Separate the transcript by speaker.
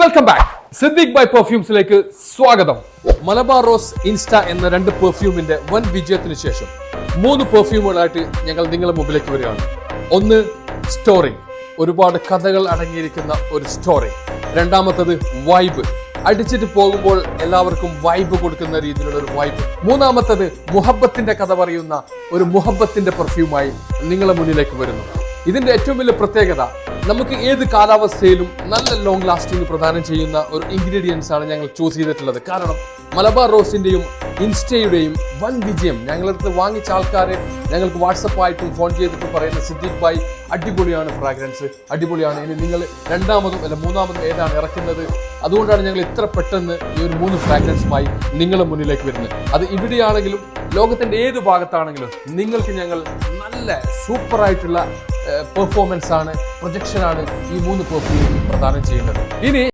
Speaker 1: Welcome back. Siddique by പെർഫ്യൂംസിലേക്ക് സ്വാഗതം. Malabar rose insta എന്ന 2 പെർഫ്യൂമിന്റെ വൻ വിജയത്തിന് ശേഷം 3 പെർഫ്യൂമുകളായിട്ട് ഞങ്ങൾ നിങ്ങളുടെ മുമ്പിലേക്ക് വരികയാണ്. ഒന്ന് സ്റ്റോറി, ഒരുപാട് കഥകൾ അടങ്ങിയിരിക്കുന്ന ഒരു സ്റ്റോറി. രണ്ടാമത്തത് വൈബ്, അടിച്ചിട്ട് പോകുമ്പോൾ എല്ലാവർക്കും വൈബ് കൊടുക്കുന്ന രീതിയിലുള്ള ഒരു വൈബ്. മൂന്നാമത്തത് മുഹബത്തിന്റെ കഥ പറയുന്ന ഒരു മുഹബത്തിന്റെ പെർഫ്യൂമായി നിങ്ങളുടെ മുന്നിലേക്ക് വരുന്നു. ഇതിന്റെ ഏറ്റവും വലിയ പ്രത്യേകത, നമുക്ക് ഏത് കാലാവസ്ഥയിലും നല്ല ലോങ് ലാസ്റ്റിംഗ് പ്രദാനം ചെയ്യുന്ന ഒരു ഇൻഗ്രീഡിയൻസ് ആണ് ഞങ്ങൾ ചൂസ് ചെയ്തിട്ടുള്ളത്. കാരണം മലബാർ റോസിന്റെയും ഇൻസ്റ്റയുടെയും വൻ വിജയം ഞങ്ങളടുത്ത് വാങ്ങിച്ച ആൾക്കാരെ ഞങ്ങൾക്ക് വാട്സപ്പായിട്ടും ഫോൺ ചെയ്തിട്ടും പറയുന്ന സിദ്ദീഖ് ഭായ് അടിപൊളിയാണ്, ഫ്രാഗ്രൻസ് അടിപൊളിയാണ്, ഇനി നിങ്ങൾ രണ്ടാമതും അല്ല മൂന്നാമതും ഏതാണ് ഇറക്കുന്നത്? അതുകൊണ്ടാണ് ഞങ്ങൾ ഇത്ര പെട്ടെന്ന് ഈ ഒരു 3 ഫ്രാഗ്രൻസുമായി നിങ്ങളുടെ മുന്നിലേക്ക് വരുന്നത്. അത് ഇവിടെയാണെങ്കിലും ലോകത്തിന്റെ ഏത് ഭാഗത്താണെങ്കിലും നിങ്ങൾക്ക് ഞങ്ങൾ നല്ല സൂപ്പറായിട്ടുള്ള പെർഫോമൻസ് ആണ്, പ്രൊജക്ഷൻ ആണ് ഈ 3 പെർഫ്യൂം പ്രദാനം ചെയ്യുന്നത്. ഇനി